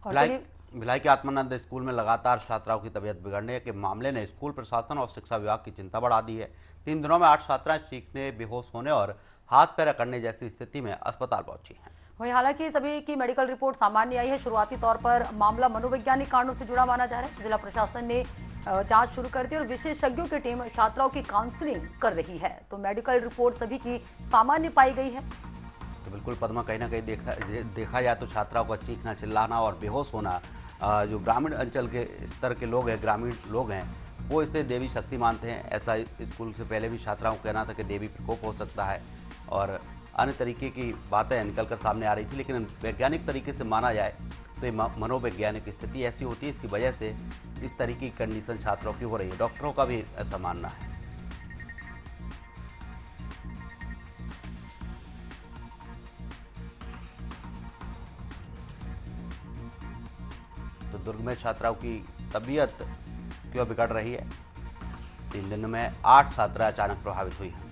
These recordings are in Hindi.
और भिलाई चलिए। भिलाई के आत्मानंद स्कूल में लगातार छात्राओं की तबीयत बिगड़ने के मामले ने स्कूल प्रशासन और शिक्षा विभाग की चिंता बढ़ा दी है। 3 दिनों में 8 छात्राएं चीखने, बेहोश होने और हाथ पैर अकड़ने जैसी स्थिति में अस्पताल पहुंची हैं। वहीं हालांकि सभी की मेडिकल रिपोर्ट सामान्य आई है। शुरुआती तौर पर मामला मनोवैज्ञानिक कारणों से जुड़ा माना जा रहा है। जिला प्रशासन ने जांच शुरू कर दी और विशेषज्ञों की टीम छात्राओं की काउंसलिंग कर रही है। तो मेडिकल रिपोर्ट सभी की सामान्य पाई गई है। तो बिल्कुल पद्मा, कहीं ना कहीं देखा जाए तो छात्राओं का चीखना, चिल्लाना और बेहोश होना, जो ग्रामीण अंचल के स्तर के लोग हैं, ग्रामीण लोग हैं, वो इसे देवी शक्ति मानते हैं। ऐसा स्कूल से पहले भी छात्राओं को कहना था कि देवी प्रकोप हो सकता है और अन्य तरीके की बातें निकल कर सामने आ रही थी। लेकिन वैज्ञानिक तरीके से माना जाए तो ये मनोवैज्ञानिक स्थिति ऐसी होती है, इसकी वजह से इस तरीके की कंडीशन छात्रों की हो रही है। डॉक्टरों का भी ऐसा मानना है। तो दुर्ग में छात्राओं की तबीयत क्यों बिगड़ रही है? 3 दिन में 8 छात्राएं अचानक प्रभावित हुई हैं।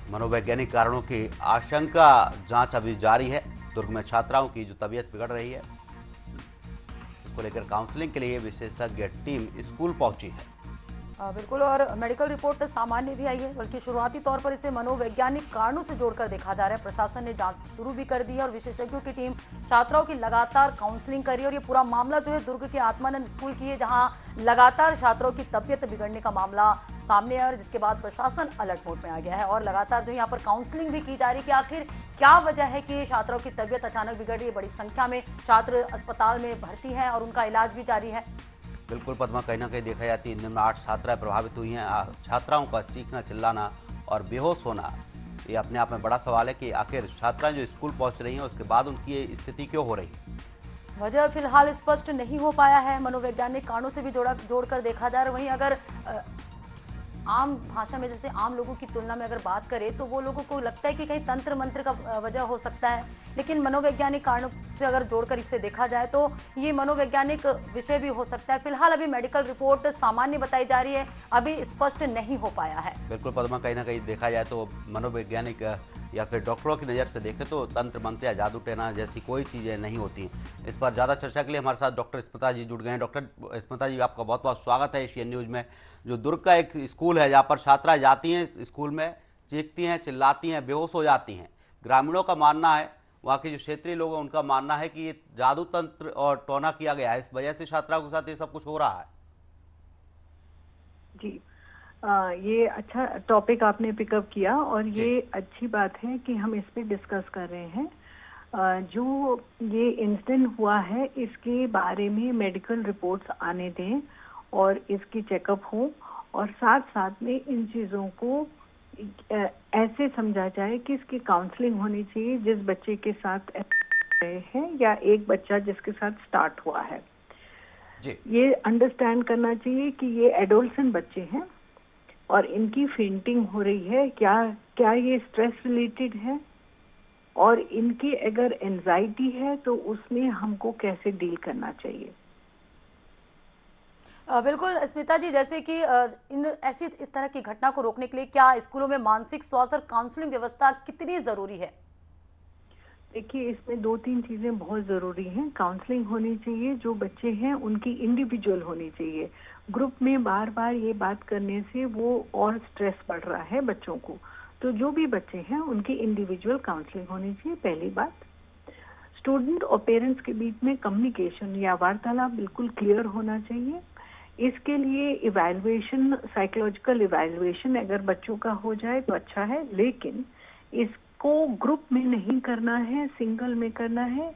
मनोवैज्ञानिक कारणों की आशंका, जांच अभी जारी है। दुर्ग में छात्राओं की जो तबीयत बिगड़ रही है, इसको लेकर काउंसलिंग के लिए विशेषज्ञ टीम स्कूल पहुंची है। बिल्कुल। और मेडिकल रिपोर्ट सामान्य भी आई है, बल्कि शुरुआती तौर पर इसे मनोवैज्ञानिक कारणों से जोड़कर देखा जा रहा है। प्रशासन ने जांच शुरू भी कर दी है और विशेषज्ञों की टीम छात्राओं की लगातार काउंसलिंग कर रही है। और ये पूरा मामला जो है दुर्ग के आत्मानंद स्कूल की है, जहां लगातार छात्रों की तबीयत बिगड़ने का मामला सामने आया और जिसके बाद प्रशासन अलर्ट मोड में आ गया है। और लगातार जो यहाँ पर काउंसलिंग भी की जा रही है कि आखिर क्या वजह है कि छात्रों की तबीयत अचानक बिगड़ रही है। बड़ी संख्या में छात्र अस्पताल में भर्ती हैं और उनका इलाज भी जारी है। बिल्कुल पद्मा, कहीं ना कहीं देखा जाए 3 दिन में 8 छात्राएं प्रभावित हुई हैं। छात्राओं का चीखना, चिल्लाना और बेहोश होना, ये अपने आप में बड़ा सवाल है कि आखिर छात्राएं जो स्कूल पहुंच रही हैं उसके बाद उनकी ये स्थिति क्यों हो रही है। वजह फिलहाल स्पष्ट नहीं हो पाया है। मनोवैज्ञानिक कारणों से भी जोड़कर देखा जा रहा है। वहीं अगर आम भाषा में जैसे आम लोगों की तुलना में अगर बात करें तो वो लोगों को लगता है कि कहीं तंत्र मंत्र का वजह हो सकता है, लेकिन मनोवैज्ञानिक कारणों से अगर जोड़कर इसे देखा जाए तो ये मनोवैज्ञानिक विषय भी हो सकता है। फिलहाल अभी मेडिकल रिपोर्ट सामान्य बताई जा रही है, अभी स्पष्ट नहीं हो पाया है। बिल्कुल पद्मा, कहीं ना कहीं देखा जाए तो मनोवैज्ञानिक या फिर डॉक्टरों की नज़र से देखें तो तंत्र मंत्र या जादू टोना जैसी कोई चीज़ें नहीं होती। इस पर ज़्यादा चर्चा के लिए हमारे साथ डॉक्टर स्मिता जी जुड़ गए हैं। डॉक्टर स्मिता जी, आपका बहुत बहुत स्वागत है एशियन न्यूज़ में। जो दुर्ग का एक स्कूल है जहाँ पर छात्राएं जाती हैं, इस स्कूल में चीखती हैं, चिल्लाती हैं, बेहोश हो जाती हैं। ग्रामीणों का मानना है, वहाँ के जो क्षेत्रीय लोग हैं उनका मानना है कि ये जादू तंत्र और टोना किया गया है, इस वजह से छात्राओं के साथ ये सब कुछ हो रहा है। जी, ये अच्छा टॉपिक आपने पिकअप किया और ये अच्छी बात है कि हम इस पे डिस्कस कर रहे हैं। जो ये इंसिडेंट हुआ है इसके बारे में मेडिकल रिपोर्ट्स आने दें और इसकी चेकअप हो और साथ साथ में इन चीज़ों को ऐसे समझा जाए कि इसकी काउंसलिंग होनी चाहिए जिस बच्चे के साथ रहे हैं या एक बच्चा जिसके साथ स्टार्ट हुआ है। जी। ये अंडरस्टैंड करना चाहिए कि ये एडोलसेंट बच्चे हैं और इनकी फेंटिंग हो रही है। क्या ये स्ट्रेस रिलेटेड है और इनकी अगर एंजाइटी है तो उसमें हमको कैसे डील करना चाहिए। बिल्कुल स्मिता जी, जैसे कि इस तरह की घटना को रोकने के लिए क्या स्कूलों में मानसिक स्वास्थ्य और काउंसलिंग व्यवस्था कितनी जरूरी है? देखिए, इसमें 2-3 चीजें बहुत जरूरी हैं। काउंसलिंग होनी चाहिए, जो बच्चे हैं उनकी इंडिविजुअल होनी चाहिए। ग्रुप में बार बार ये बात करने से वो और स्ट्रेस बढ़ रहा है बच्चों को। तो जो भी बच्चे हैं उनकी इंडिविजुअल काउंसलिंग होनी चाहिए, पहली बात। स्टूडेंट और पेरेंट्स के बीच में कम्युनिकेशन या वार्तालाप बिल्कुल क्लियर होना चाहिए। इसके लिए इवैल्यूएशन, साइकोलॉजिकल इवैल्यूएशन अगर बच्चों का हो जाए तो अच्छा है, लेकिन इसको ग्रुप में नहीं करना है, सिंगल में करना है।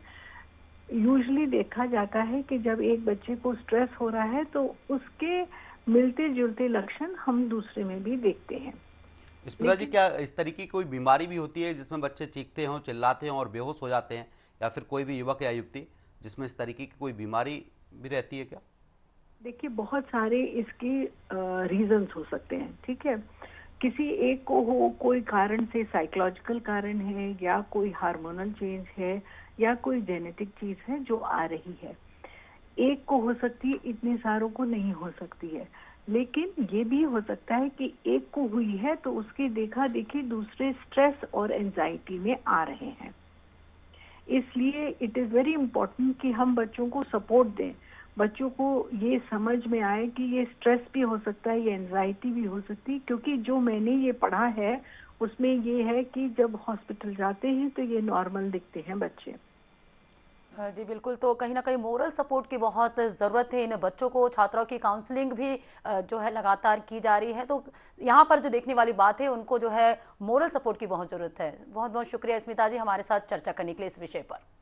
यूजुअली देखा जाता है कि जब एक बच्चे को स्ट्रेस हो रहा है तो उसके मिलते जुलते लक्षण हम दूसरे में भी देखते हैं। स्मिता जी, क्या इस तरीके की कोई बीमारी भी होती है जिसमें बच्चे चीखते हों, चिल्लाते हों और बेहोश हो जाते हैं, या फिर कोई भी युवक या युवती जिसमें इस तरीके की कोई बीमारी भी रहती है क्या? देखिए, बहुत सारे इसके रीजंस हो सकते हैं, ठीक है। किसी एक को हो, कोई कारण से साइकोलॉजिकल कारण है या कोई हार्मोनल चेंज है या कोई जेनेटिक चीज है जो आ रही है। एक को हो सकती है, इतने सारों को नहीं हो सकती है। लेकिन ये भी हो सकता है कि एक को हुई है तो उसके देखा देखी दूसरे स्ट्रेस और एंजाइटी में आ रहे हैं। इसलिए इट इज वेरी इम्पोर्टेंट कि हम बच्चों को सपोर्ट दें, बच्चों को ये समझ में आए कि ये स्ट्रेस भी हो सकता है, ये एंजाइटी भी हो सकती है। क्योंकि जो मैंने ये पढ़ा है उसमें ये है कि जब हॉस्पिटल जाते हैं तो ये नॉर्मल दिखते हैं बच्चे। जी बिल्कुल, तो कहीं ना कहीं मोरल सपोर्ट की बहुत ज़रूरत है इन बच्चों को। छात्राओं की काउंसलिंग भी जो है लगातार की जा रही है, तो यहाँ पर जो देखने वाली बात है उनको जो है मोरल सपोर्ट की बहुत ज़रूरत है। बहुत बहुत शुक्रिया स्मिता जी हमारे साथ चर्चा करने के लिए इस विषय पर।